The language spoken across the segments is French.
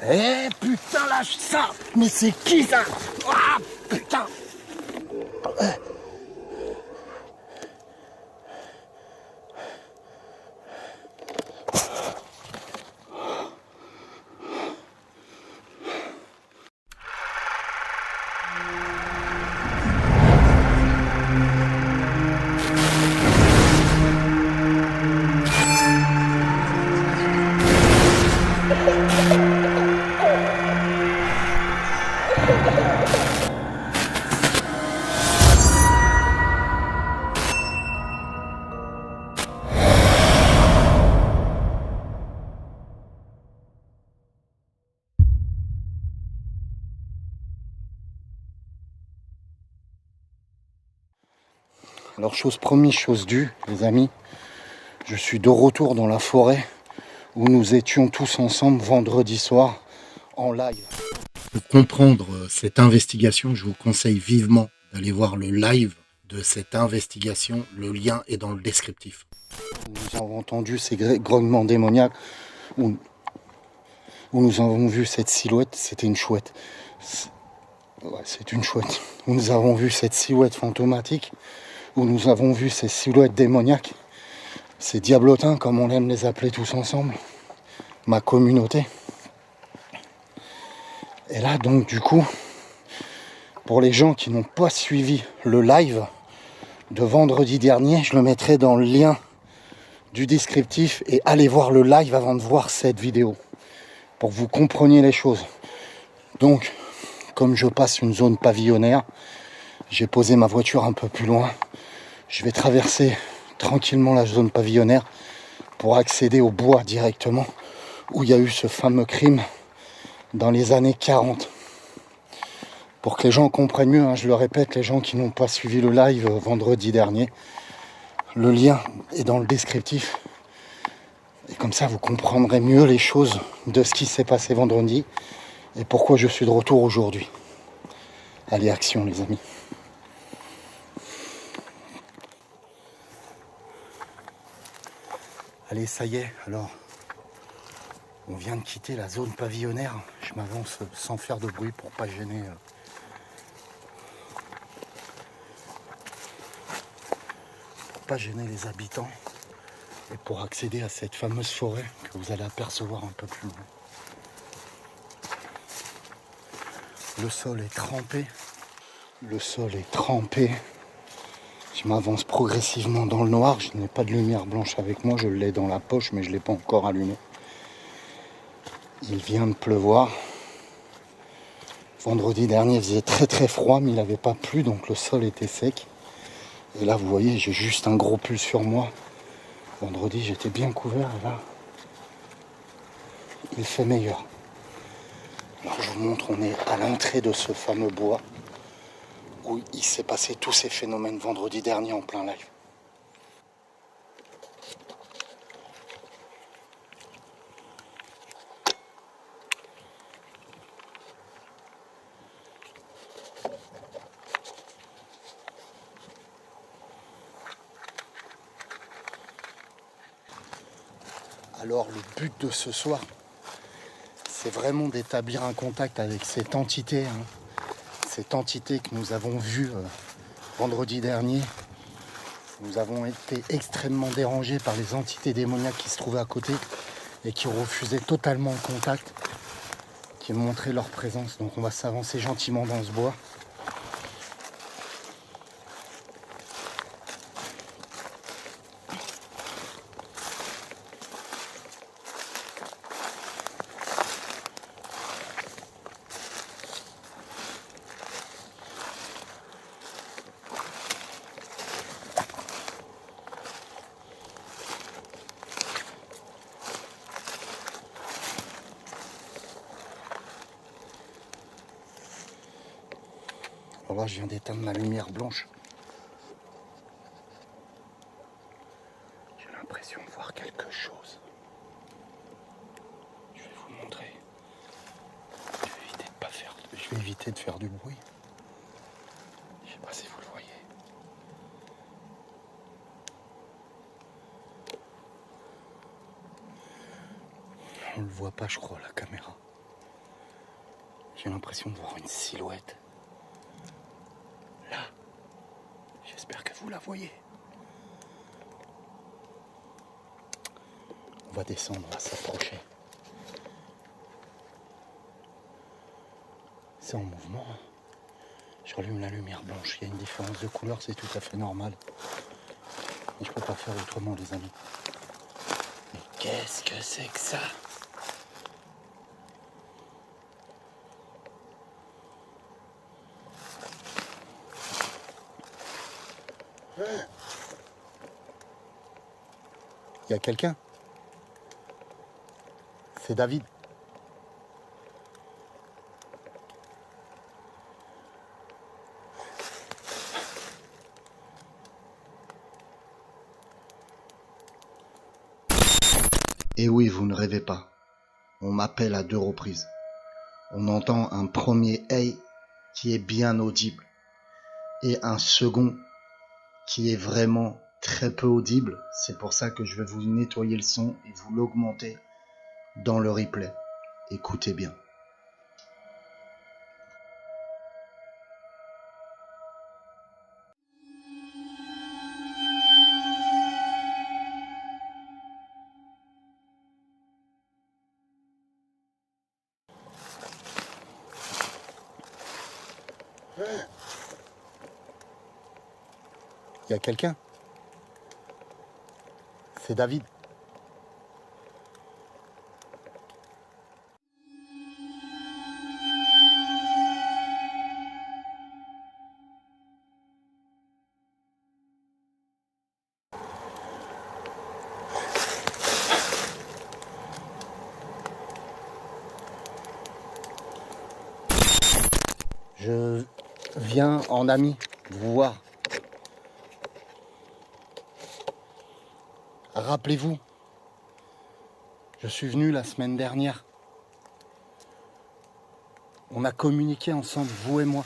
Eh putain, lâche ça! Mais c'est qui ça? Ah putain! Alors chose promise, chose due, les amis, je suis de retour dans la forêt où nous étions tous ensemble vendredi soir en live. Pour comprendre cette investigation, je vous conseille vivement d'aller voir le live de cette investigation. Le lien est dans le descriptif. Nous avons entendu ces grognements démoniaques où nous avons vu cette silhouette, c'était une chouette. Ouais, c'est une chouette. Où nous avons vu cette silhouette fantomatique, où nous avons vu ces silhouettes démoniaques, ces diablotins comme on aime les appeler tous ensemble, ma communauté. Et là donc du coup, pour les gens qui n'ont pas suivi le live de vendredi dernier, je le mettrai dans le lien du descriptif et allez voir le live avant de voir cette vidéo pour que vous compreniez les choses. Donc, comme je passe une zone pavillonnaire, j'ai posé ma voiture un peu plus loin. Je vais traverser tranquillement la zone pavillonnaire pour accéder au bois directement où il y a eu ce fameux crime dans les années 40. Pour que les gens comprennent mieux, hein, je le répète, les gens qui n'ont pas suivi le live vendredi dernier, le lien est dans le descriptif. Et comme ça, vous comprendrez mieux les choses de ce qui s'est passé vendredi et pourquoi je suis de retour aujourd'hui. Allez, action les amis. Allez, ça y est, alors, on vient de quitter la zone pavillonnaire. Je m'avance sans faire de bruit pour pas gêner. Les habitants et pour accéder à cette fameuse forêt que vous allez apercevoir un peu plus loin. Le sol est trempé. Le sol est trempé. Je m'avance progressivement dans le noir. Je n'ai pas de lumière blanche avec moi. Je l'ai dans la poche, mais je ne l'ai pas encore allumé. Il vient de pleuvoir. Vendredi dernier, il faisait très très froid, mais il n'avait pas plu, donc le sol était sec. Et là, vous voyez, j'ai juste un gros pull sur moi. Vendredi, j'étais bien couvert, et là, il fait meilleur. Alors, je vous montre, on est à l'entrée de ce fameux bois où il s'est passé tous ces phénomènes vendredi dernier en plein live. Alors, le but de ce soir, c'est vraiment d'établir un contact avec cette entité, cette entité que nous avons vue vendredi dernier. Nous avons été extrêmement dérangés par les entités démoniaques qui se trouvaient à côté et qui refusaient totalement le contact, qui montraient leur présence. Donc on va s'avancer gentiment dans ce bois. Alors là, je viens d'éteindre ma lumière blanche. J'ai l'impression de voir quelque chose. Je vais vous montrer. Je vais éviter de faire du bruit. Je sais pas si vous le voyez. On le voit pas, je crois, la caméra. j'ai l'impression de voir une silhouette. Là, j'espère que vous la voyez. On va descendre, on va s'approcher. C'est en mouvement. Je rallume la lumière blanche, il y a une différence de couleur, c'est tout à fait normal. Et je peux pas faire autrement, les amis. Mais qu'est-ce que c'est que ça ? Il y a quelqu'un ? C'est David. Et oui, vous ne rêvez pas. On m'appelle à 2 reprises. On entend un premier « hey » qui est bien audible et un second qui est vraiment très peu audible. C'est pour ça que je vais vous nettoyer le son et vous l'augmenter dans le replay. Écoutez bien. Il y a quelqu'un ? C'est David. Je viens en ami vous voir. Rappelez-vous, je suis venu la semaine dernière. On a communiqué ensemble, vous et moi.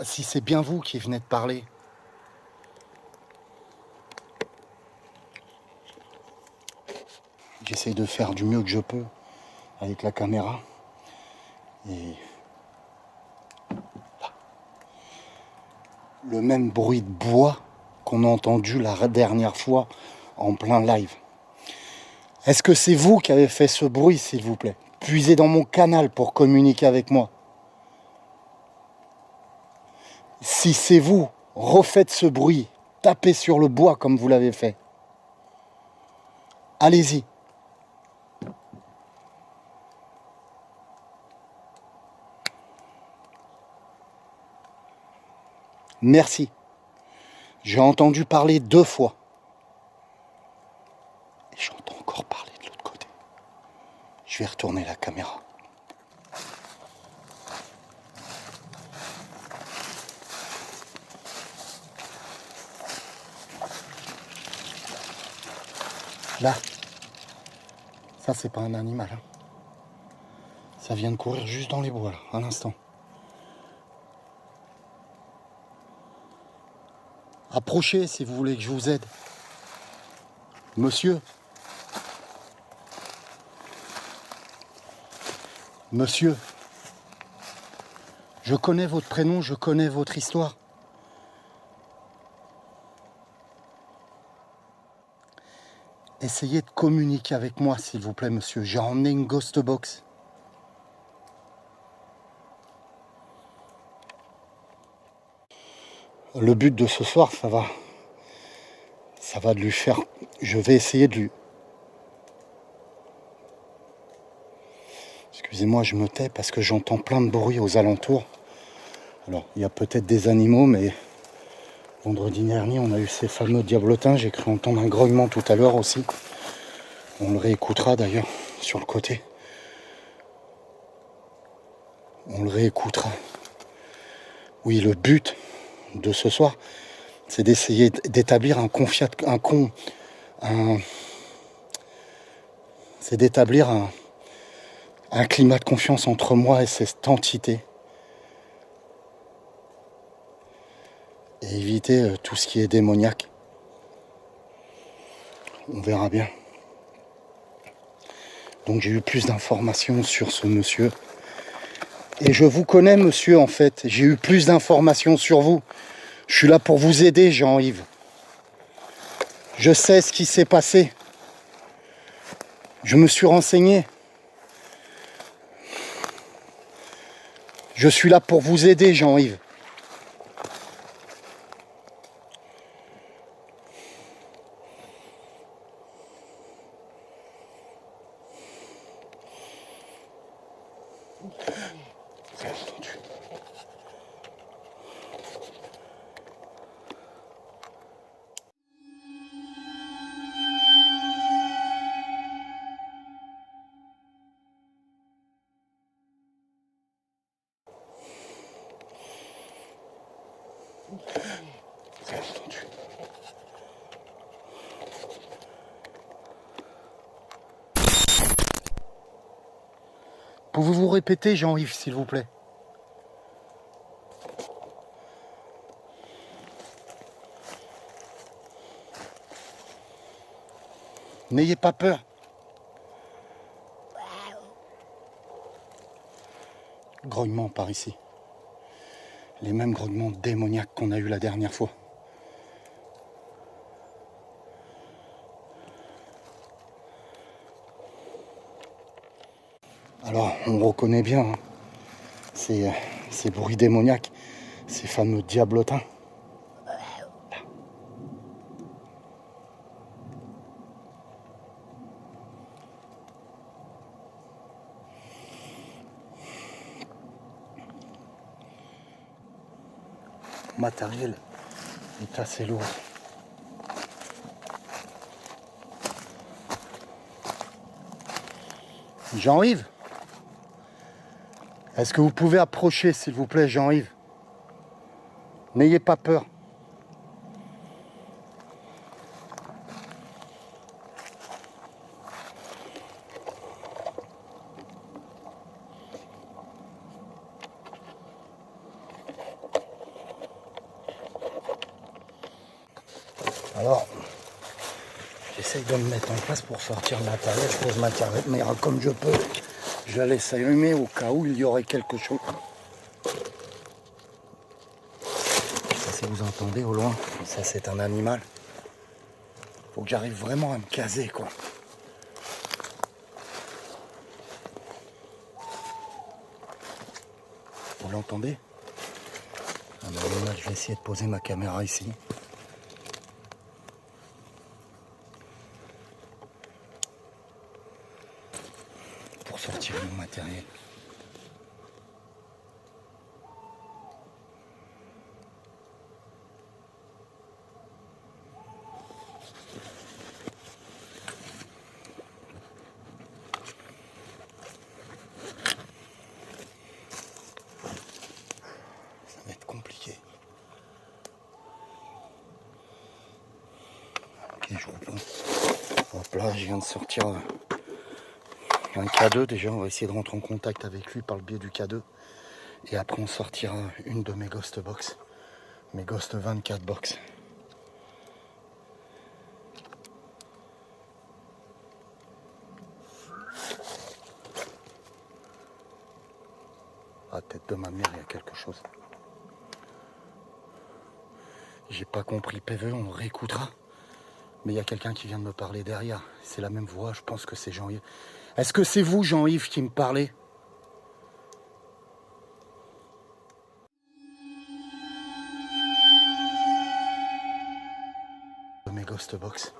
Si c'est bien vous qui venez de parler, j'essaie de faire du mieux que je peux avec la caméra. Et le même bruit de bois qu'on a entendu la dernière fois en plein live. Est-ce que c'est vous qui avez fait ce bruit, s'il vous plaît ? Puisez dans mon canal pour communiquer avec moi. Si c'est vous, refaites ce bruit. Tapez sur le bois comme vous l'avez fait. Allez-y. Merci. J'ai entendu parler 2 fois. Et j'entends encore parler de l'autre côté. Je vais retourner la caméra. Là. Ça, c'est pas un animal. Hein. Ça vient de courir juste dans les bois, là, à l'instant. Approchez si vous voulez que je vous aide. Monsieur. Monsieur. Je connais votre prénom, je connais votre histoire. Essayez de communiquer avec moi, s'il vous plaît, monsieur. J'ai emmené une ghost box. Le but de ce soir, ça va de lui faire... Je vais essayer de lui... Excusez-moi, je me tais parce que j'entends plein de bruit aux alentours. Alors, il y a peut-être des animaux, mais... Vendredi dernier, on a eu ces fameux diablotins. J'ai cru entendre un grognement tout à l'heure aussi. On le réécoutera d'ailleurs sur le côté. On le réécoutera. Oui, le but de ce soir, c'est d'essayer d'établir c'est d'établir un climat de confiance entre moi et cette entité. et éviter tout ce qui est démoniaque. On verra bien. Donc j'ai eu plus d'informations sur ce monsieur. Et je vous connais, monsieur, en fait. J'ai eu plus d'informations sur vous. Je suis là pour vous aider, Jean-Yves. Je sais ce qui s'est passé. Je me suis renseigné. Je suis là pour vous aider, Jean-Yves. Pouvez-vous répéter, Jean-Yves, s'il vous plaît? N'ayez pas peur. Grognements par ici. Les mêmes grognements démoniaques qu'on a eu la dernière fois. Alors, on reconnaît bien hein, ces bruits démoniaques, ces fameux diablotins. Le matériel est assez lourd. Jean-Yves, est-ce que vous pouvez approcher, s'il vous plaît, Jean-Yves? N'ayez pas peur. Alors, j'essaye de me mettre en place pour sortir le matériel. Je pose ma caméra comme je peux. Je la laisse allumer au cas où il y aurait quelque chose. Je sais pas si vous entendez au loin. Ça, c'est un animal. Faut que j'arrive vraiment à me caser, quoi. Vous l'entendez? Ah ben, là, je vais essayer de poser ma caméra ici. Pour sortir mon matériel. Ça va être compliqué. Ok, je reprends. Hop là, je viens de sortir un K2 déjà. On va essayer de rentrer en contact avec lui par le biais du K2. Et après, on sortira une de mes Ghost Box. Mes Ghost 24 box. À la tête de ma mère, il y a quelque chose. J'ai pas compris PV, on réécoutera. Mais il y a quelqu'un qui vient de me parler derrière. C'est la même voix, je pense que c'est Jean-Yves. Est-ce que c'est vous, Jean-Yves, qui me parlez? Mes Ghost Box.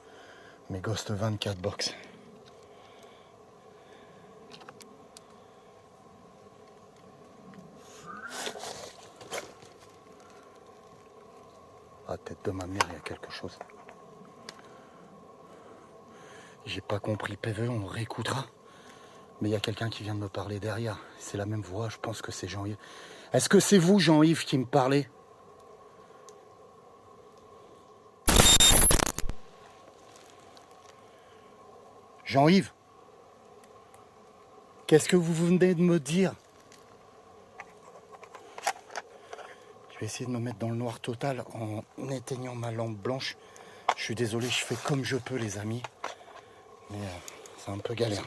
Mes Ghost 24 box. À la tête de ma mère, il y a quelque chose. J'ai pas compris PV, on réécoutera. Mais il y a quelqu'un qui vient de me parler derrière. C'est la même voix, je pense que c'est Jean-Yves. Est-ce que c'est vous, Jean-Yves, qui me parlez? Jean-Yves, qu'est-ce que vous venez de me dire? Je vais essayer de me mettre dans le noir total en éteignant ma lampe blanche. Je suis désolé, je fais comme je peux les amis. Mais c'est un peu galère.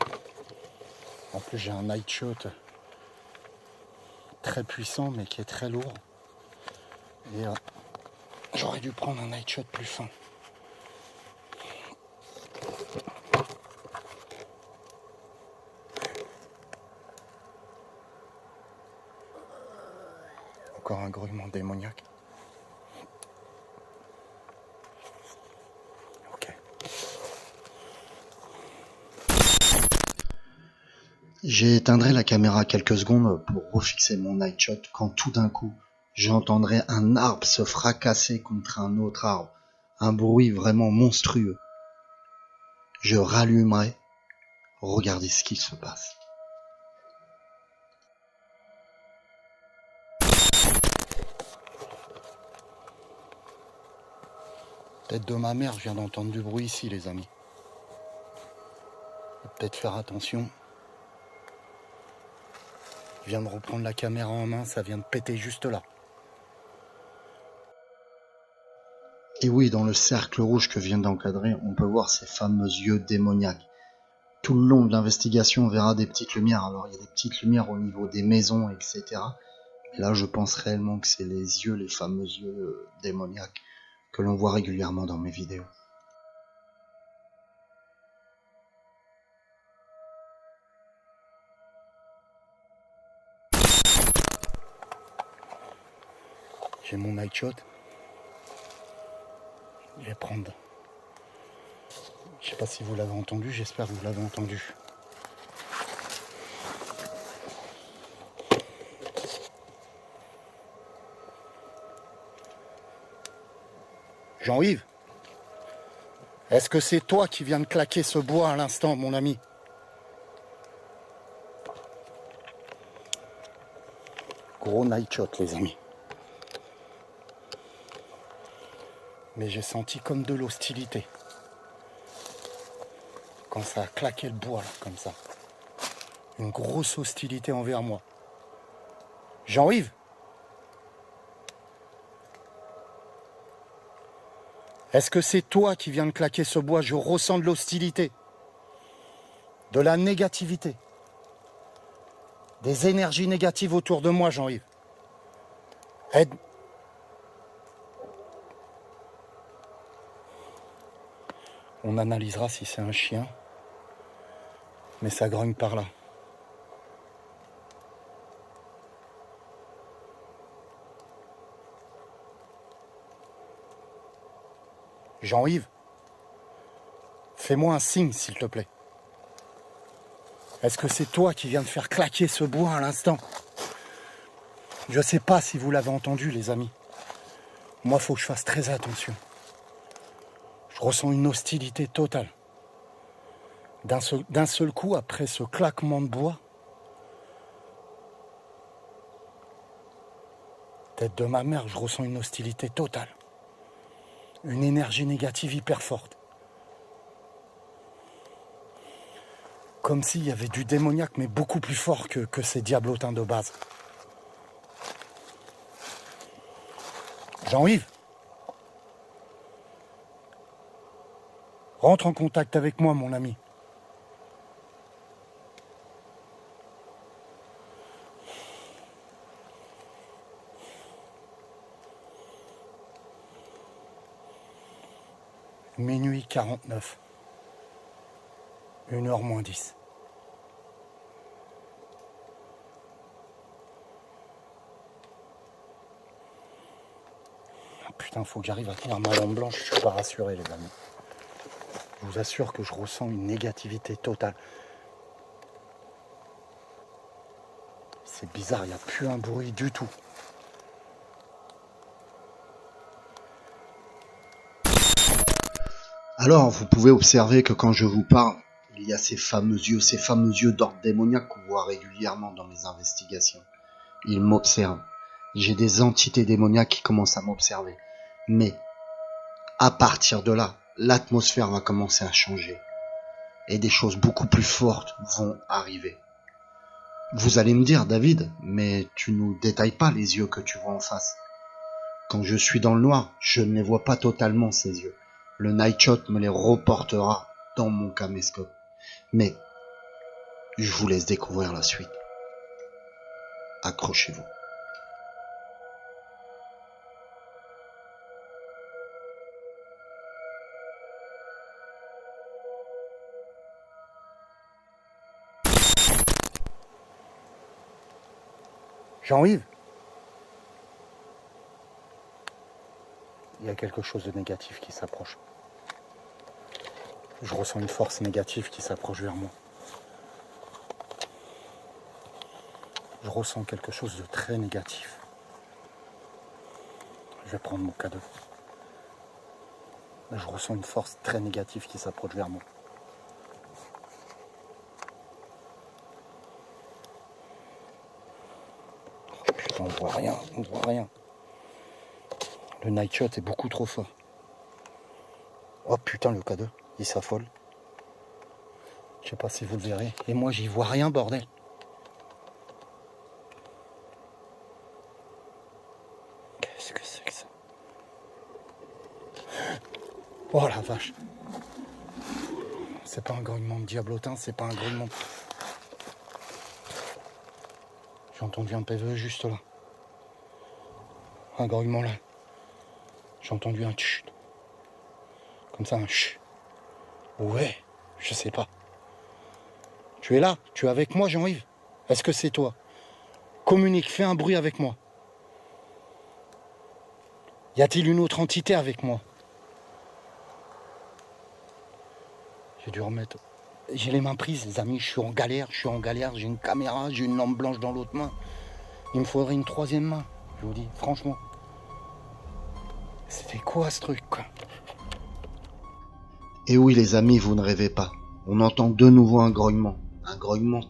En plus j'ai un night shot très puissant mais qui est très lourd. Et j'aurais dû prendre un night shot plus fin. Encore un grouillement démoniaque. Ok. J'ai éteindré la caméra quelques secondes pour refixer mon night shot quand tout d'un coup, j'entendrai un arbre se fracasser contre un autre arbre. Un bruit vraiment monstrueux. Je rallumerai. Regardez ce qui se passe. Tête de ma mère, je viens d'entendre du bruit ici, les amis. Peut-être faire attention. Je viens de reprendre la caméra en main, ça vient de péter juste là. Et oui, dans le cercle rouge que je viens d'encadrer, on peut voir ces fameux yeux démoniaques. Tout le long de l'investigation, on verra des petites lumières. Alors, il y a des petites lumières au niveau des maisons, etc. Mais là, je pense réellement que c'est les yeux, les fameux yeux démoniaques que l'on voit régulièrement dans mes vidéos. J'ai mon night shot. Je vais prendre. Je sais pas si vous l'avez entendu, j'espère que vous l'avez entendu. Jean-Yves, est-ce que c'est toi qui viens de claquer ce bois à l'instant, mon ami? Gros night shot, les amis. Mais j'ai senti comme de l'hostilité. Quand ça a claqué le bois, là, comme ça. Une grosse hostilité envers moi. Jean-Yves? Est-ce que c'est toi qui viens de claquer ce bois? Je ressens de l'hostilité. De la négativité. Des énergies négatives autour de moi, Jean-Yves. Aide. On analysera si c'est un chien. Mais ça grogne par là. Jean-Yves, fais-moi un signe, s'il te plaît. Est-ce que c'est toi qui viens de faire claquer ce bois à l'instant? Je ne sais pas si vous l'avez entendu, les amis. Moi, il faut que je fasse très attention. Je ressens une hostilité totale. D'un seul coup, après ce claquement de bois, tête de ma mère, je ressens une hostilité totale. Une énergie négative hyper forte. Comme s'il y avait du démoniaque, mais beaucoup plus fort que ces diablotins de base. Jean-Yves, rentre en contact avec moi, mon ami. Minuit 49. 1h moins 10. Putain, faut que j'arrive à tenir ma lampe blanche, je suis pas rassuré, les amis. Je vous assure que je ressens une négativité totale. C'est bizarre, il n'y a plus un bruit du tout. Alors, vous pouvez observer que quand je vous parle, il y a ces fameux yeux d'ordre démoniaque qu'on voit régulièrement dans mes investigations. Ils m'observent. J'ai des entités démoniaques qui commencent à m'observer. Mais, à partir de là, l'atmosphère va commencer à changer. Et des choses beaucoup plus fortes vont arriver. Vous allez me dire, David, mais tu nous détailles pas les yeux que tu vois en face. Quand je suis dans le noir, je ne les vois pas totalement, ces yeux. Le Nightshot me les reportera dans mon caméscope. Mais je vous laisse découvrir la suite. Accrochez-vous. Jean-Yves, il y a quelque chose de négatif qui s'approche. Je ressens une force négative qui s'approche vers moi. Je ressens quelque chose de très négatif. Je vais prendre mon cadeau. Je ressens une force très négative qui s'approche vers moi. Oh putain, on voit rien, on voit rien. Le Nightshot est beaucoup trop fort. Oh putain, le cadeau, il s'affole. Je sais pas si vous le verrez. Et moi, j'y vois rien, bordel. Qu'est-ce que c'est que ça? Oh la vache. C'est pas un grognement de diablotin, c'est pas un grognement. J'ai entendu un PVE juste là. Un grognement là. J'ai entendu un chut. Comme ça, un chut. Ouais, je sais pas. Tu es là? Tu es avec moi, Jean-Yves? Est-ce que c'est toi? Communique, fais un bruit avec moi. Y a-t-il une autre entité avec moi? J'ai dû remettre... J'ai les mains prises, les amis, je suis en galère, j'ai une caméra, j'ai une lampe blanche dans l'autre main. Il me faudrait une troisième main, je vous dis, franchement. C'était quoi ce truc, quoi? Et oui, les amis, vous ne rêvez pas. On entend de nouveau un grognement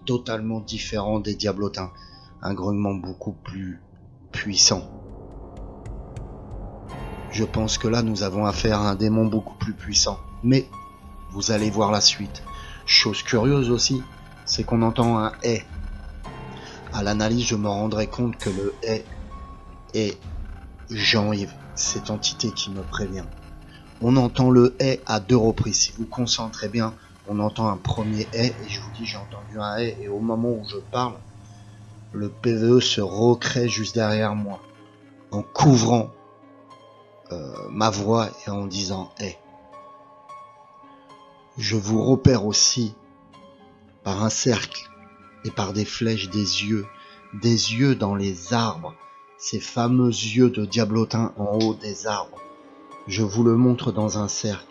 totalement différent des diablotins. Un grognement beaucoup plus puissant. Je pense que là, nous avons affaire à un démon beaucoup plus puissant. Mais vous allez voir la suite. Chose curieuse aussi, c'est qu'on entend un « est ». À l'analyse, je me rendrai compte que le « est » est Jean-Yves, cette entité qui me prévient. On entend le « est » à 2 reprises. Si vous concentrez bien, on entend un premier « est » et je vous dis, j'ai entendu un « est » et au moment où je parle, le PVE se recrée juste derrière moi, en couvrant ma voix et en disant « est ». Je vous repère aussi par un cercle et par des flèches des yeux dans les arbres, ces fameux yeux de diablotin en haut des arbres. Je vous le montre dans un cercle.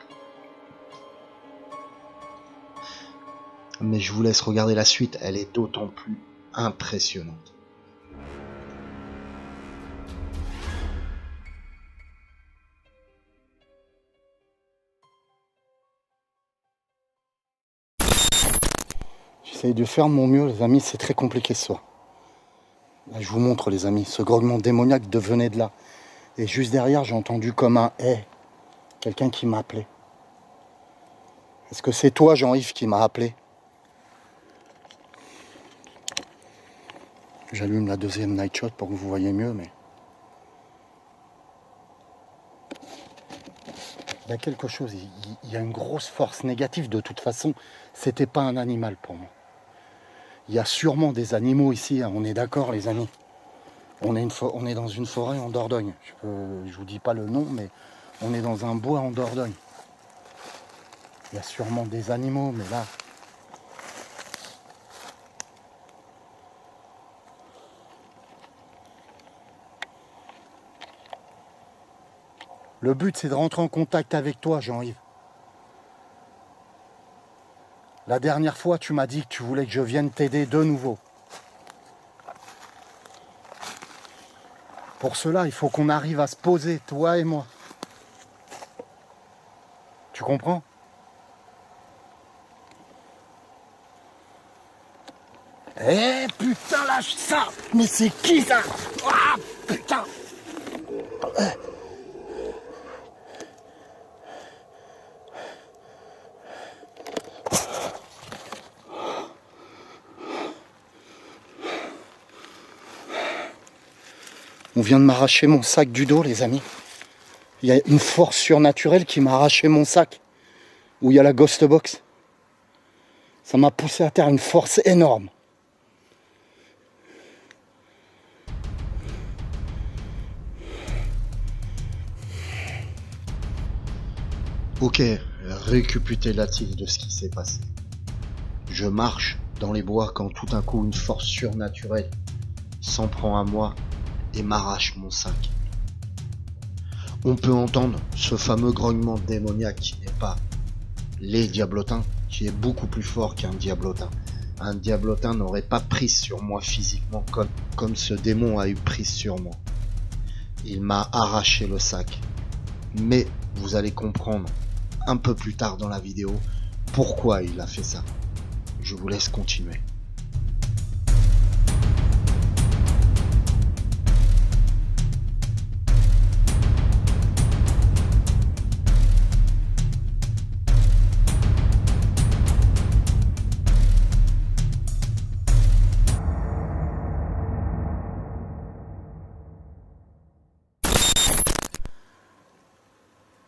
Mais je vous laisse regarder la suite, elle est d'autant plus impressionnante. J'essaye de faire de mon mieux, les amis, c'est très compliqué ce soir. Là, je vous montre, les amis, ce grognement démoniaque venait de là. Et juste derrière, j'ai entendu comme un « hey », quelqu'un qui m'appelait. Est-ce que c'est toi, Jean-Yves, qui m'a appelé? J'allume la deuxième Nightshot pour que vous voyez mieux, mais... Il y a quelque chose, il y a une grosse force négative. De toute façon, c'était pas un animal pour moi. Il y a sûrement des animaux ici, hein, on est d'accord, les amis. On est dans une forêt en Dordogne. Je vous dis pas le nom, mais on est dans un bois en Dordogne. Il y a sûrement des animaux, mais là... Le but, c'est de rentrer en contact avec toi, Jean-Yves. La dernière fois, tu m'as dit que tu voulais que je vienne t'aider de nouveau. Pour cela, il faut qu'on arrive à se poser, toi et moi. Tu comprends? Eh putain, lâche ça! Mais c'est qui ça? Ah putain! On vient de m'arracher mon sac du dos, les amis. Il y a une force surnaturelle qui m'a arraché mon sac. Où il y a la ghost box. Ça m'a poussé à terre, une force énorme. Ok, récapitulatif de ce qui s'est passé. Je marche dans les bois quand tout d'un coup une force surnaturelle s'en prend à moi et m'arrache mon sac. On peut entendre ce fameux grognement démoniaque qui n'est pas les diablotins, qui est beaucoup plus fort qu'un diablotin. Un diablotin n'aurait pas prise sur moi physiquement comme ce démon a eu prise sur moi. Il m'a arraché le sac. Mais vous allez comprendre un peu plus tard dans la vidéo pourquoi il a fait ça. Je vous laisse continuer.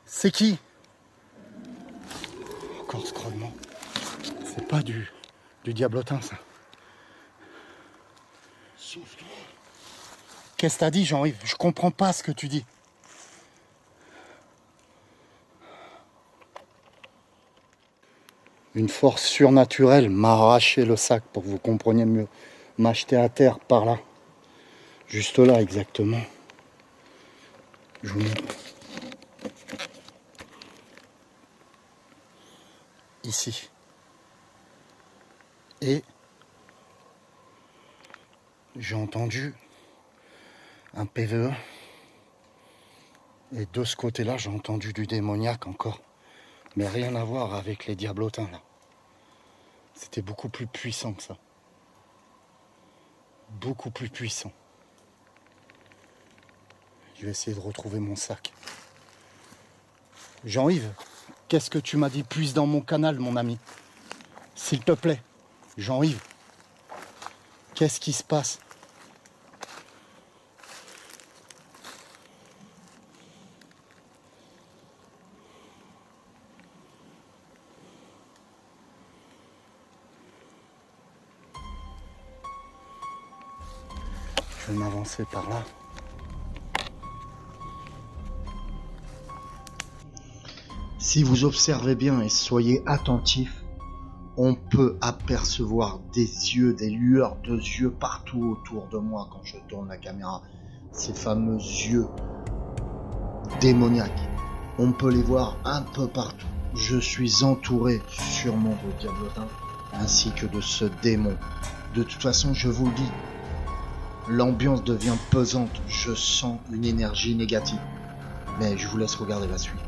C'est qui? Encore scrollement. C'est pas du diablotin, ça. Qu'est-ce que t'as dit, Jean-Yves? Je comprends pas ce que tu dis. Une force surnaturelle m'a arraché le sac, pour que vous compreniez mieux. M'a jeté à terre par là. Juste là, exactement. Je vous montre. Ici. Et j'ai entendu un PVE. Et de ce côté-là, j'ai entendu du démoniaque encore. Mais rien à voir avec les diablotins, là. C'était beaucoup plus puissant que ça. Beaucoup plus puissant. Je vais essayer de retrouver mon sac. Jean-Yves, qu'est-ce que tu m'as dit? Puise dans mon canal, mon ami. S'il te plaît. Jean-Yves, qu'est-ce qui se passe? Je vais m'avancer par là. Si vous observez bien et soyez attentifs, on peut apercevoir des yeux, des lueurs de yeux partout autour de moi quand je tourne la caméra. Ces fameux yeux démoniaques. On peut les voir un peu partout. Je suis entouré sûrement de diablotins ainsi que de ce démon. De toute façon, je vous le dis, l'ambiance devient pesante. Je sens une énergie négative. Mais je vous laisse regarder la suite.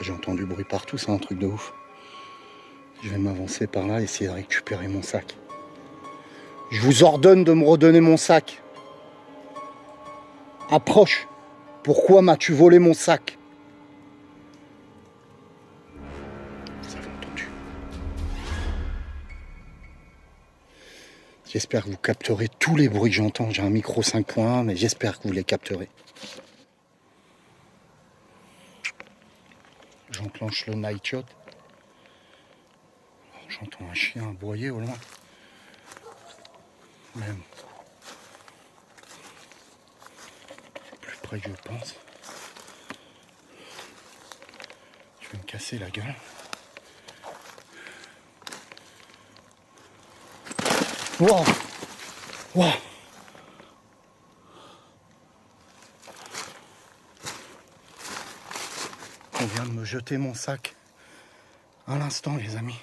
J'ai entendu bruit partout, c'est un truc de ouf. Je vais m'avancer par là, essayer de récupérer mon sac. Je vous ordonne de me redonner mon sac. Approche. Pourquoi m'as-tu volé mon sac? Vous avez entendu. J'espère que vous capterez tous les bruits que j'entends. J'ai un micro 5.1, mais j'espère que vous les capterez. J'enclenche le night shot. J'entends un chien aboyer au loin. Même plus près que je pense. Je vais me casser la gueule. Wow! Wow! On vient de me jeter mon sac à l'instant, les amis.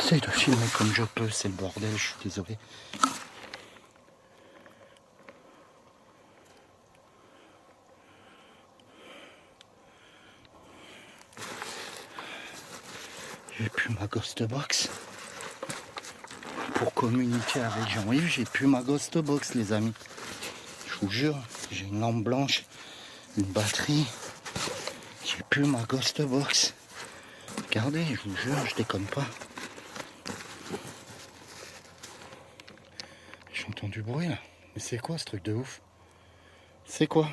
J'essaye de filmer comme je peux, c'est le bordel, je suis désolé. J'ai plus ma ghost box. Pour communiquer avec Jean-Yves, j'ai plus ma ghost box, les amis. Je vous jure, j'ai une lampe blanche, une batterie. J'ai plus ma ghost box. Regardez, je vous jure, je déconne pas. J'entends du bruit là. Mais c'est quoi ce truc de ouf? C'est quoi?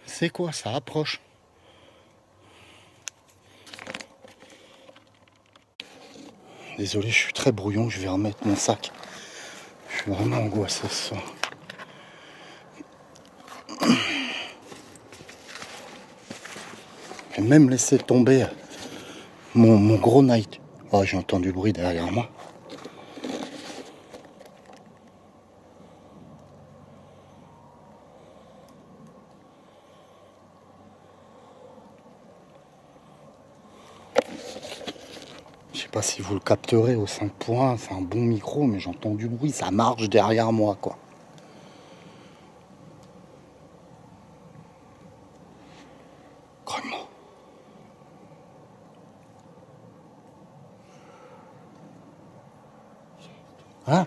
C'est quoi? Ça approche. Désolé, je suis très brouillon, je vais remettre mon sac. Je suis vraiment angoissé ce soir. J'ai même laissé tomber mon gros night. Oh, j'ai entendu du bruit derrière moi. Je sais pas si vous le capterez au 5 points, c'est un bon micro, mais j'entends du bruit, ça marche derrière moi, quoi. Vraiment. Hein?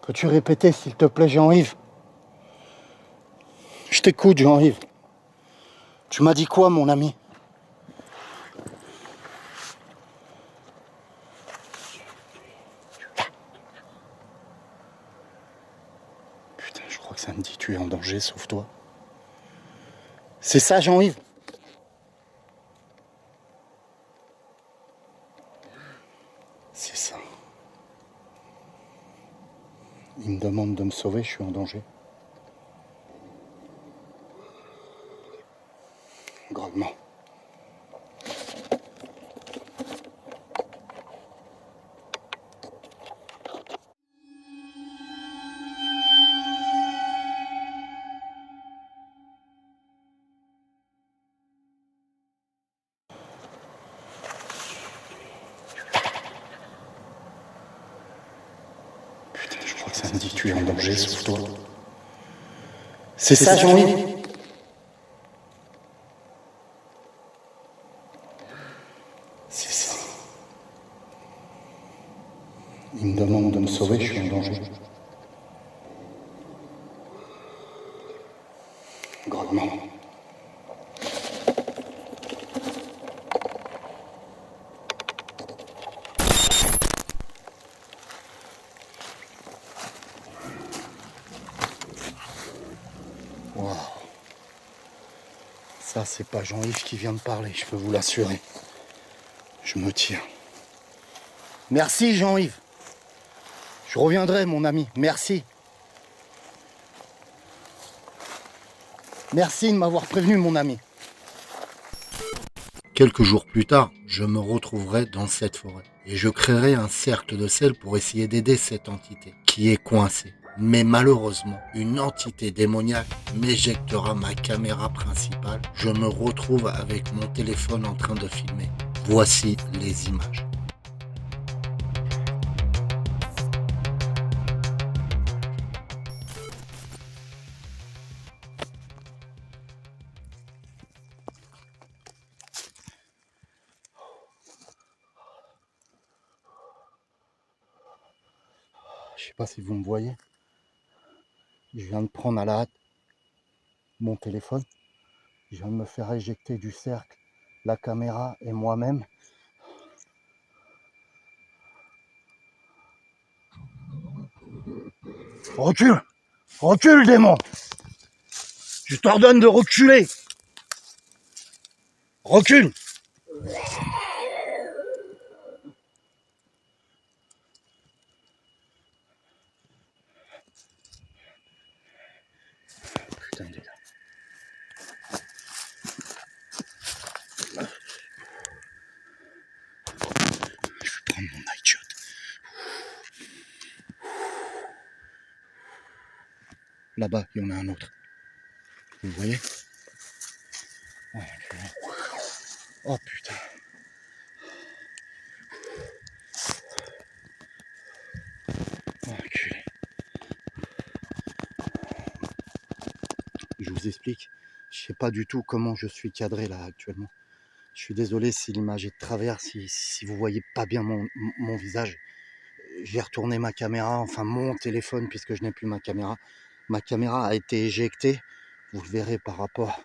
Peux-tu répéter, s'il te plaît, Jean-Yves? Je t'écoute, Jean-Yves. Tu m'as dit quoi, mon ami? Putain, je crois que ça me dit tu es en danger, sauve-toi. C'est ça, Jean-Yves? C'est ça. Il me demande de me sauver, je suis en danger. Gravement. Putain, je crois que ça me dit tu es en danger, sauve-toi. C'est ça, Jean-Yves? C'est ça. Il me demande de me sauver, je suis en danger. Gravement. Wow. Ça, c'est pas Jean-Yves qui vient de parler, je peux vous l'assurer. Je me tire. Merci, Jean-Yves. Je reviendrai, mon ami. Merci. Merci de m'avoir prévenu, mon ami. Quelques jours plus tard, je me retrouverai dans cette forêt et je créerai un cercle de sel pour essayer d'aider cette entité qui est coincée. Mais malheureusement, une entité démoniaque m'éjectera ma caméra principale. Je me retrouve avec mon téléphone en train de filmer. Voici les images. Je sais pas si vous me voyez. Je viens de prendre à la hâte mon téléphone. Je viens de me faire éjecter du cercle, la caméra et moi-même. Recule! Recule, démon! Je t'ordonne de reculer! Recule! Putain, il est là. Je vais prendre mon night shot. Là-bas, il y en a un autre. Vous voyez? Oh putain. Enculé. Je vous explique. Je sais pas du tout comment je suis cadré là actuellement. Je suis désolé si l'image est de travers, si vous voyez pas bien mon visage. J'ai retourné ma caméra, enfin mon téléphone, puisque je n'ai plus ma caméra. Ma caméra a été éjectée. Vous le verrez par rapport.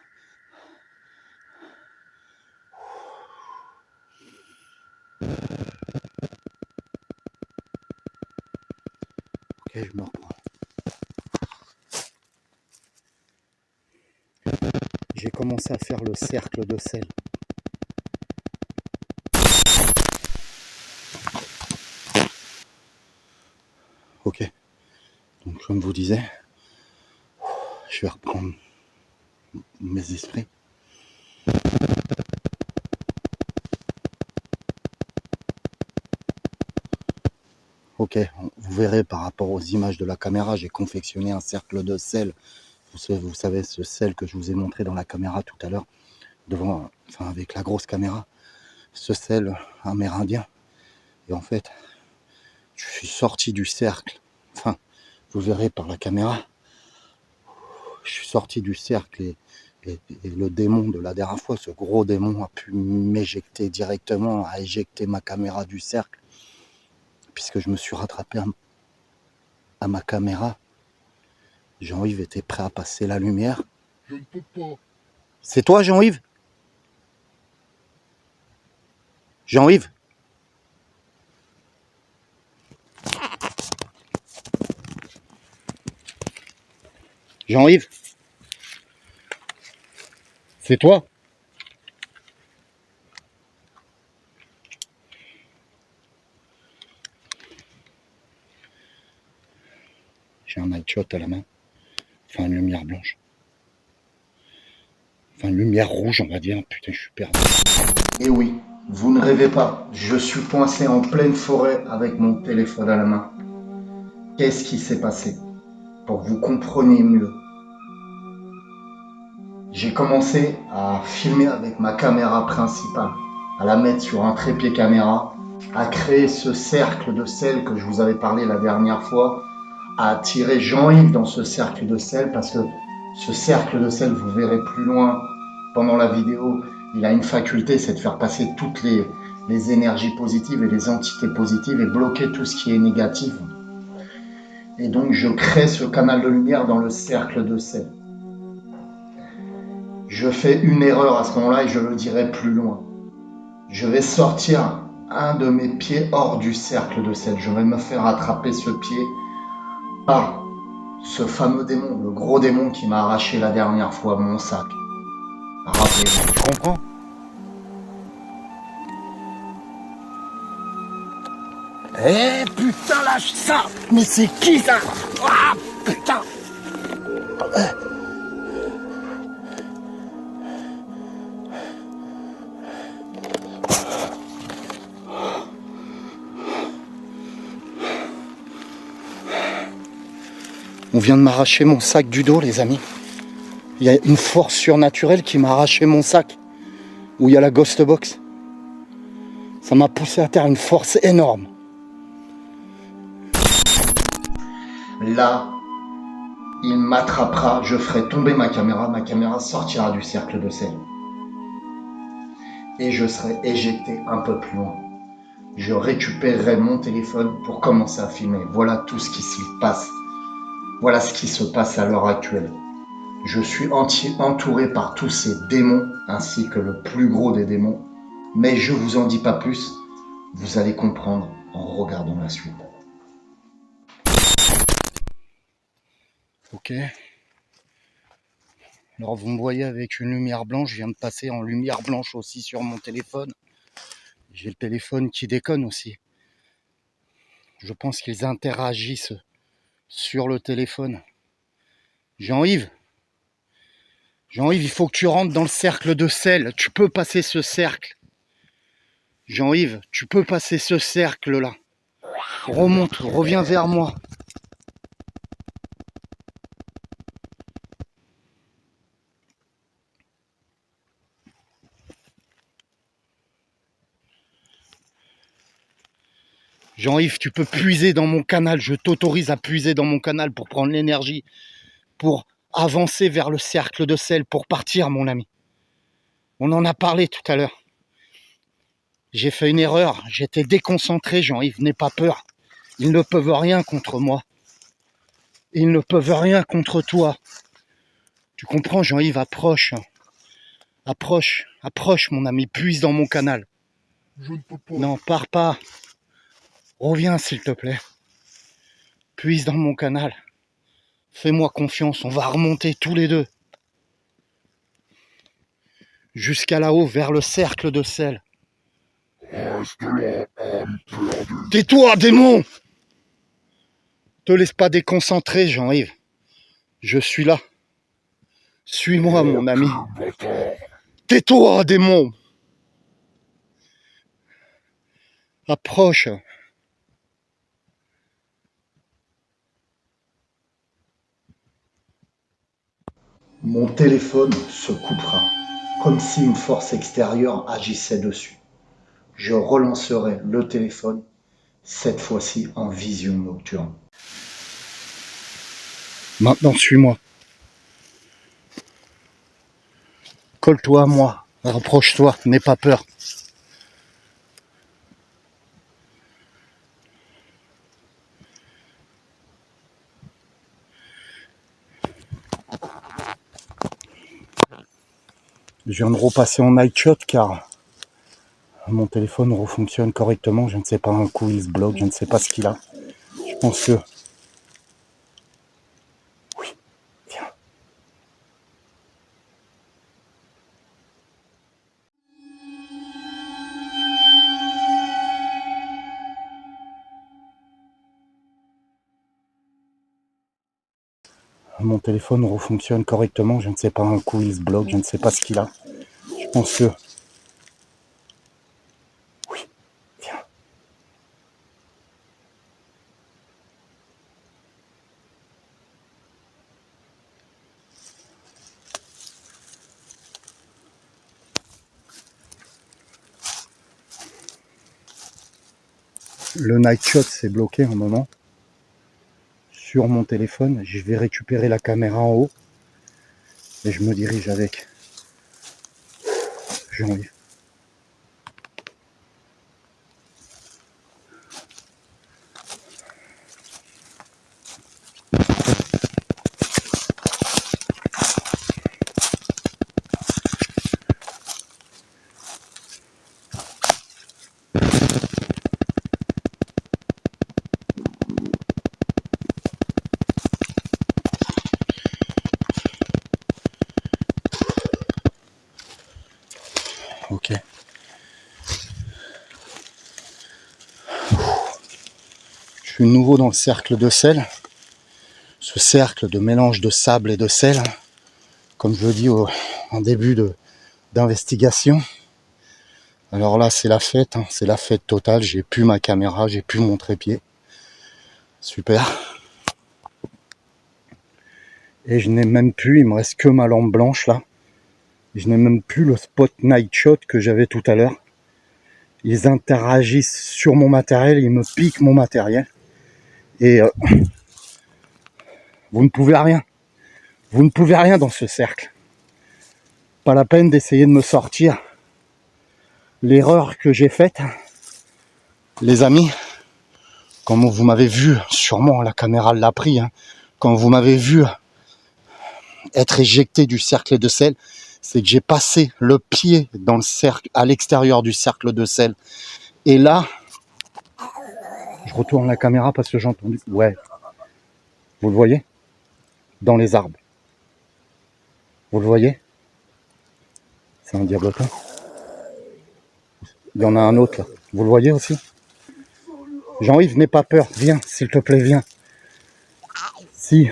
Ok, je me reprends. J'ai commencé à faire le cercle de sel. Ok. Donc comme vous disais, je vais reprendre mes esprits. Ok, vous verrez par rapport aux images de la caméra, j'ai confectionné un cercle de sel. Vous savez, ce sel que je vous ai montré dans la caméra tout à l'heure, devant, enfin avec la grosse caméra, ce sel amérindien. Et en fait, je suis sorti du cercle. Enfin, vous verrez par la caméra. Je suis sorti du cercle et le démon de la dernière fois, ce gros démon a pu m'éjecter directement, a éjecté ma caméra du cercle, puisque je me suis rattrapé à ma caméra. Jean-Yves était prêt à passer la lumière. Je ne peux pas. C'est toi, Jean-Yves? Jean-Yves? Jean-Yves? C'est toi? J'ai un nightshot à la main. Enfin, une lumière blanche. Enfin, une lumière rouge, on va dire. Putain, je suis perdu. Et oui, vous ne rêvez pas. Je suis coincé en pleine forêt avec mon téléphone à la main. Qu'est-ce qui s'est passé? Pour que vous compreniez mieux. J'ai commencé à filmer avec ma caméra principale, à la mettre sur un trépied caméra, à créer ce cercle de sel que je vous avais parlé la dernière fois, à attirer Jean-Yves dans ce cercle de sel, parce que ce cercle de sel, vous verrez plus loin pendant la vidéo, il a une faculté, c'est de faire passer toutes les énergies positives et les entités positives et bloquer tout ce qui est négatif. Et donc je crée ce canal de lumière dans le cercle de sel. Je fais une erreur à ce moment-là et je le dirai plus loin. Je vais sortir un de mes pieds hors du cercle de sel. Je vais me faire attraper ce pied par ce fameux démon, le gros démon qui m'a arraché la dernière fois mon sac. Rappelez-vous, tu comprends? Eh putain, lâche ça! Mais c'est qui ça? Ah putain! On vient de m'arracher mon sac du dos, les amis. Il y a une force surnaturelle qui m'a arraché mon sac. Où il y a la ghost box. Ça m'a poussé à terre, une force énorme. Là, il m'attrapera, je ferai tomber ma caméra sortira du cercle de sel. Et je serai éjecté un peu plus loin. Je récupérerai mon téléphone pour commencer à filmer. Voilà tout ce qui se passe. Voilà ce qui se passe à l'heure actuelle. Je suis entouré par tous ces démons, ainsi que le plus gros des démons. Mais je vous en dis pas plus. Vous allez comprendre en regardant la suite. Ok. Alors vous me voyez avec une lumière blanche, je viens de passer en lumière blanche aussi sur mon téléphone. J'ai le téléphone qui déconne aussi. Je pense qu'ils interagissent sur le téléphone. Jean-Yves, il faut que tu rentres dans le cercle de sel. Tu peux passer ce cercle. Jean-Yves, tu peux passer ce cercle-là. Remonte, reviens vers moi. Jean-Yves, tu peux puiser dans mon canal. Je t'autorise à puiser dans mon canal pour prendre l'énergie, pour avancer vers le cercle de sel, pour partir, mon ami. On en a parlé tout à l'heure. J'ai fait une erreur. J'étais déconcentré, Jean-Yves. N'aie pas peur. Ils ne peuvent rien contre moi. Ils ne peuvent rien contre toi. Tu comprends, Jean-Yves, approche. Approche, approche, mon ami. Puise dans mon canal. Je ne peux pas. Non, pars pas. Reviens, s'il te plaît. Puise dans mon canal. Fais-moi confiance, on va remonter tous les deux. Jusqu'à là-haut, vers le cercle de sel. Reste là, âme perdue. Tais-toi, démon! Te laisse pas déconcentrer, Jean-Yves. Je suis là. Suis-moi, mon ami. Bâtard. Tais-toi, démon! Approche. Mon téléphone se coupera, comme si une force extérieure agissait dessus. Je relancerai le téléphone, cette fois-ci en vision nocturne. Maintenant, suis-moi. Colle-toi à moi, rapproche-toi, n'aie pas peur. Je viens de repasser en night shot car mon téléphone refonctionne correctement. Je ne sais pas, un coup il se bloque, je ne sais pas ce qu'il a. Je pense que... Oui, viens. Mon téléphone refonctionne correctement. Je ne sais pas, un coup il se bloque, je ne sais pas ce qu'il a. Je pense que... Oui, viens. Le night shot s'est bloqué un moment sur mon téléphone. Je vais récupérer la caméra en haut et je me dirige avec. J'ai envie. Ok. Je suis nouveau dans le cercle de sel. Ce cercle de mélange de sable et de sel, comme je le dis en début d'investigation. Alors là, c'est la fête, hein, c'est la fête totale. J'ai plus ma caméra, j'ai plus mon trépied. Super. Et je n'ai même plus, il me reste que ma lampe blanche là. Je n'ai même plus le spot night shot que j'avais tout à l'heure. Ils interagissent sur mon matériel, ils me piquent mon matériel. Et vous ne pouvez rien. Vous ne pouvez rien dans ce cercle. Pas la peine d'essayer de me sortir. L'erreur que j'ai faite, les amis, comme vous m'avez vu, sûrement la caméra l'a pris, hein, quand vous m'avez vu être éjecté du cercle de sel, c'est que j'ai passé le pied dans le cercle, à l'extérieur du cercle de sel. Et là, je retourne la caméra parce que j'ai entendu. Ouais, vous le voyez? Dans les arbres. Vous le voyez? C'est un diablotin. Il y en a un autre là. Vous le voyez aussi? Jean-Yves, n'aie pas peur. Viens, s'il te plaît, viens. Si.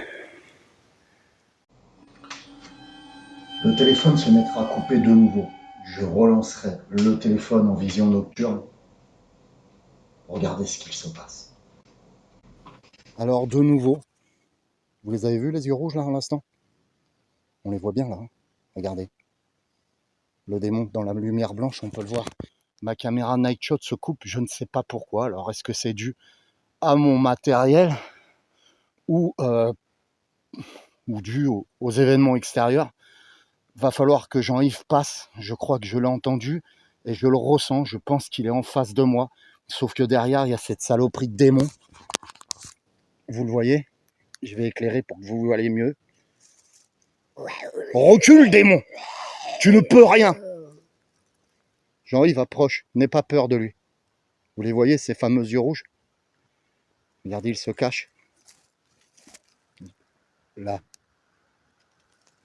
Le téléphone se mettra à couper de nouveau. Je relancerai le téléphone en vision nocturne. Regardez ce qu'il se passe. Alors de nouveau, vous les avez vus les yeux rouges là à l'instant? On les voit bien là, hein. Regardez. Le démon dans la lumière blanche, on peut le voir. ma caméra Nightshot se coupe, je ne sais pas pourquoi. Alors est-ce que c'est dû à mon matériel ou dû aux événements extérieurs? Va falloir que Jean-Yves passe, je crois que je l'ai entendu et je le ressens, je pense qu'il est en face de moi, sauf que derrière il y a cette saloperie de démon. Vous le voyez? Je vais éclairer pour que vous voyez mieux. Recule, démon! Tu ne peux rien! Jean-Yves approche, n'aie pas peur de lui. Vous les voyez, ces fameux yeux rouges? Regardez, il se cache. Là.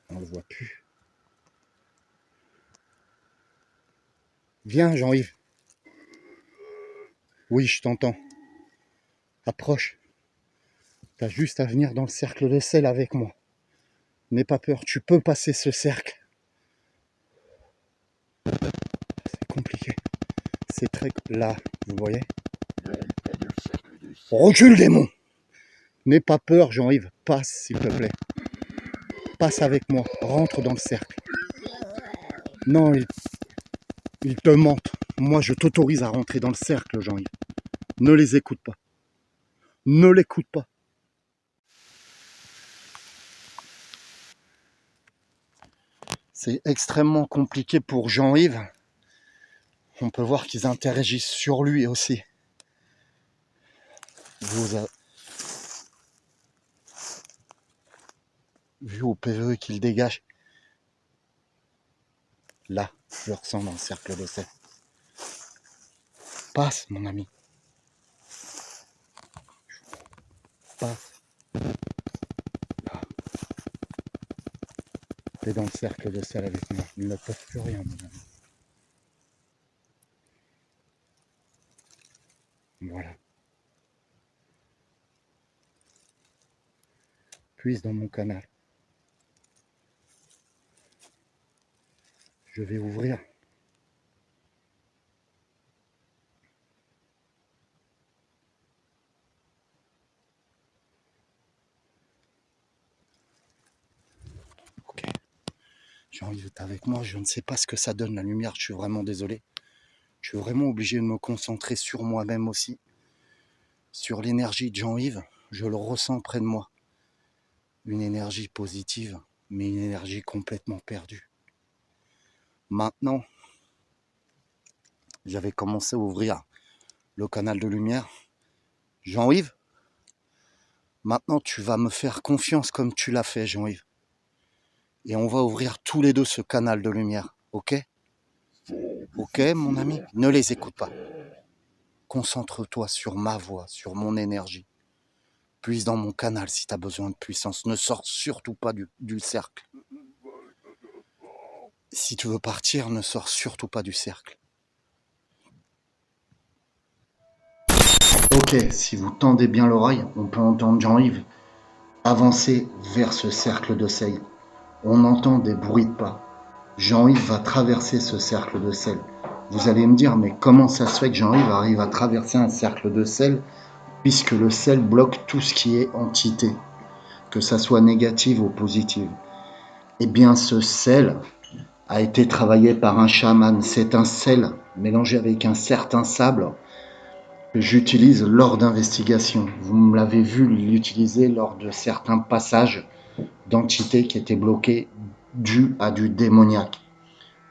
On ne le voit plus. Viens, Jean-Yves. Oui, je t'entends. Approche. T'as juste à venir dans le cercle de sel avec moi. N'aie pas peur, tu peux passer ce cercle. C'est compliqué. C'est très... Là, vous voyez? Recule, démon! N'aie pas peur, Jean-Yves. Passe, s'il te plaît. Passe avec moi. Rentre dans le cercle. Non, ils te mentent. Moi, je t'autorise à rentrer dans le cercle, Jean-Yves. Ne les écoute pas. Ne l'écoute pas. C'est extrêmement compliqué pour Jean-Yves. On peut voir qu'ils interagissent sur lui aussi. Vu au PVE qu'il dégage. Là, je le ressens dans le cercle de sel. Passe, mon ami. Passe. Là. T'es dans le cercle de sel avec moi. Ils ne peuvent plus rien, mon ami. Voilà. Puise dans mon canal. Je vais ouvrir. Ok. Jean-Yves est avec moi. Je ne sais pas ce que ça donne la lumière. Je suis vraiment désolé. Je suis vraiment obligé de me concentrer sur moi-même aussi. Sur l'énergie de Jean-Yves. Je le ressens près de moi. Une énergie positive, mais une énergie complètement perdue. Maintenant, j'avais commencé à ouvrir le canal de lumière. Jean-Yves, maintenant tu vas me faire confiance comme tu l'as fait, Jean-Yves. Et on va ouvrir tous les deux ce canal de lumière, ok? Ok, mon ami? Ne les écoute pas. Concentre-toi sur ma voix, sur mon énergie. Puise dans mon canal si tu as besoin de puissance. Ne sors surtout pas du cercle. Si tu veux partir, ne sors surtout pas du cercle. Ok, si vous tendez bien l'oreille, on peut entendre Jean-Yves avancer vers ce cercle de sel. On entend des bruits de pas. Jean-Yves va traverser ce cercle de sel. Vous allez me dire, mais comment ça se fait que Jean-Yves arrive à traverser un cercle de sel puisque le sel bloque tout ce qui est entité, que ça soit négative ou positive? Eh bien, ce sel a été travaillé par un chaman. C'est un sel mélangé avec un certain sable que j'utilise lors d'investigations. Vous me l'avez vu l'utiliser lors de certains passages d'entités qui étaient bloquées dues à du démoniaque.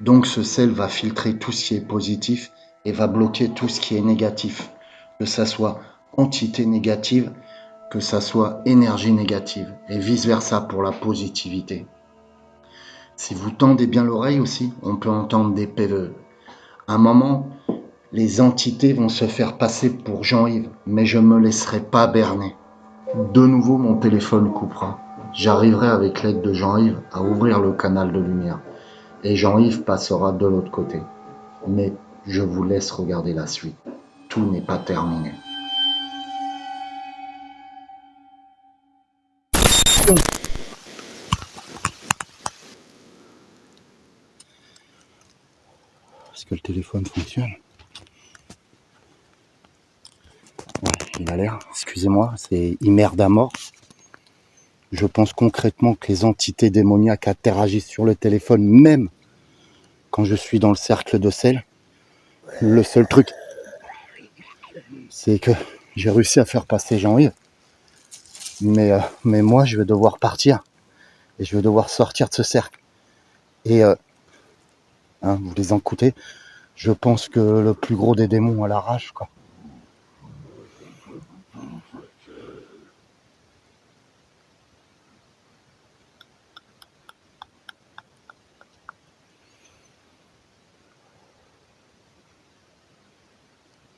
Donc ce sel va filtrer tout ce qui est positif et va bloquer tout ce qui est négatif, que ça soit entité négative, que ça soit énergie négative, et vice-versa pour la positivité. Si vous tendez bien l'oreille aussi, on peut entendre des PVE. À un moment, les entités vont se faire passer pour Jean-Yves, mais je ne me laisserai pas berner. De nouveau, mon téléphone coupera. J'arriverai avec l'aide de Jean-Yves à ouvrir le canal de lumière. Et Jean-Yves passera de l'autre côté. Mais je vous laisse regarder la suite. Tout n'est pas terminé. Est-ce que le téléphone fonctionne? Ouais, il a l'air, excusez-moi, c'est Immerdamort. Je pense concrètement que les entités démoniaques interagissent sur le téléphone, même quand je suis dans le cercle de sel. Le seul truc, c'est que j'ai réussi à faire passer Jean-Yves. Mais moi, je vais devoir partir. Et je vais devoir sortir de ce cercle. Et vous les écoutez, je pense que le plus gros des démons à la rage, quoi.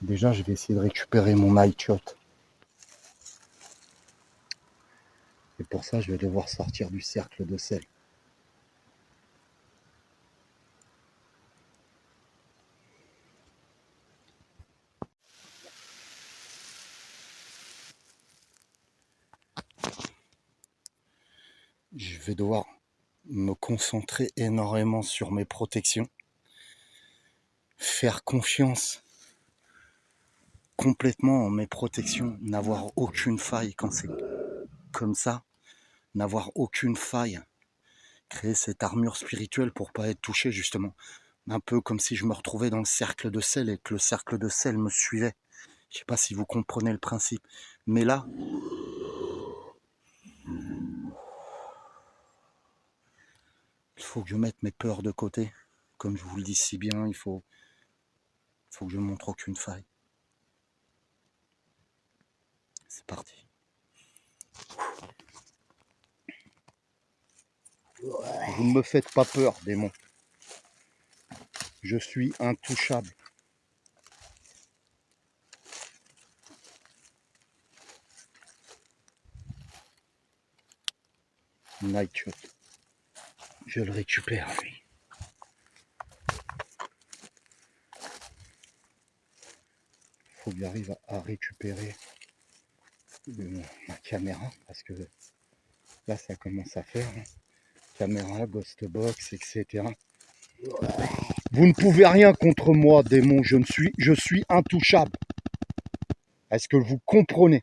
Déjà, je vais essayer de récupérer mon nightshot. Et pour ça, je vais devoir sortir du cercle de sel. Je vais devoir me concentrer énormément sur mes protections. Faire confiance complètement en mes protections. N'avoir aucune faille quand c'est comme ça. N'avoir aucune faille. Créer cette armure spirituelle pour pas être touché justement. Un peu comme si je me retrouvais dans le cercle de sel et que le cercle de sel me suivait. Je sais pas si vous comprenez le principe. Mais là, il faut que je mette mes peurs de côté. Comme je vous le dis si bien, il faut que je ne montre aucune faille. C'est parti. Vous ne me faites pas peur, démon. Je suis intouchable. Nightshot. Je le récupère, lui. Faut que j'arrive à récupérer ma caméra, parce que là, ça commence à faire. Hein. Caméra, ghost box, etc. Vous ne pouvez rien contre moi, démon. Je suis intouchable. Est-ce que vous comprenez?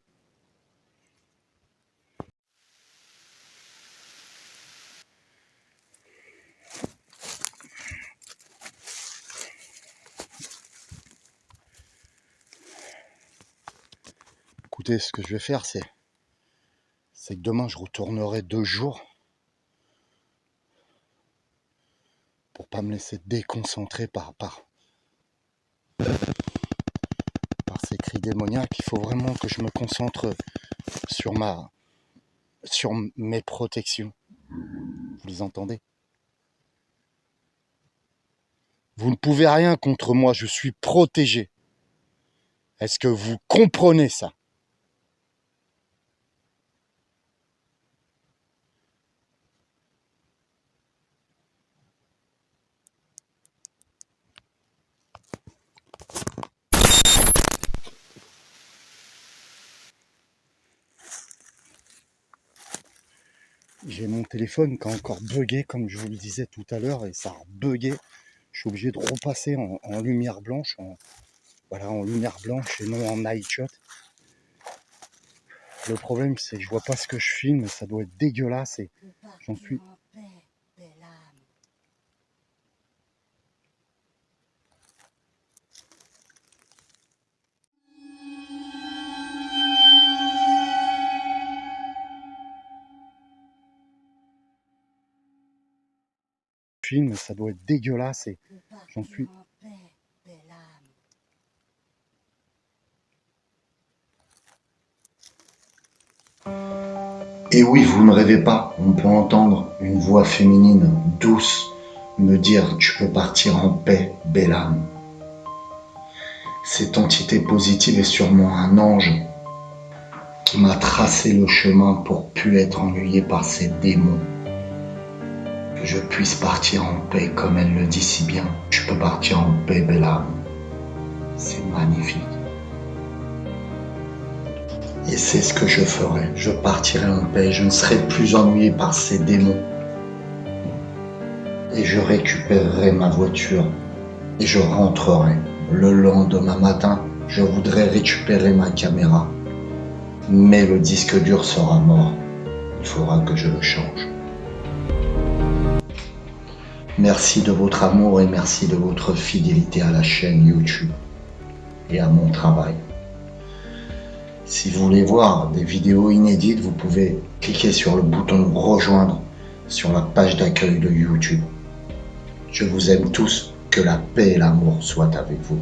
Écoutez, ce que je vais faire, c'est que demain, je retournerai 2 jours pour pas me laisser déconcentrer par ces cris démoniaques. Il faut vraiment que je me concentre sur mes protections. Vous les entendez? Vous ne pouvez rien contre moi, je suis protégé. Est-ce que vous comprenez ça? J'ai mon téléphone qui a encore bugué, comme je vous le disais tout à l'heure, et ça a bugué. Je suis obligé de repasser en lumière blanche, en lumière blanche et non en night shot. Le problème, c'est que je vois pas ce que je filme, ça doit être dégueulasse et j'en suis... Film, ça doit être dégueulasse et j'en suis... Et oui, vous ne rêvez pas, on peut entendre une voix féminine douce me dire « Tu peux partir en paix, belle âme ». Cette entité positive est sûrement un ange qui m'a tracé le chemin pour plus être ennuyé par ces démons. Que je puisse partir en paix comme elle le dit si bien. Tu peux partir en paix, belle âme. C'est magnifique. Et c'est ce que je ferai. Je partirai en paix. Je ne serai plus ennuyé par ces démons. Et je récupérerai ma voiture. Et je rentrerai. Le lendemain matin, je voudrais récupérer ma caméra. Mais le disque dur sera mort. Il faudra que je le change. Merci de votre amour et merci de votre fidélité à la chaîne YouTube et à mon travail. Si vous voulez voir des vidéos inédites, vous pouvez cliquer sur le bouton rejoindre sur la page d'accueil de YouTube. Je vous aime tous, que la paix et l'amour soient avec vous.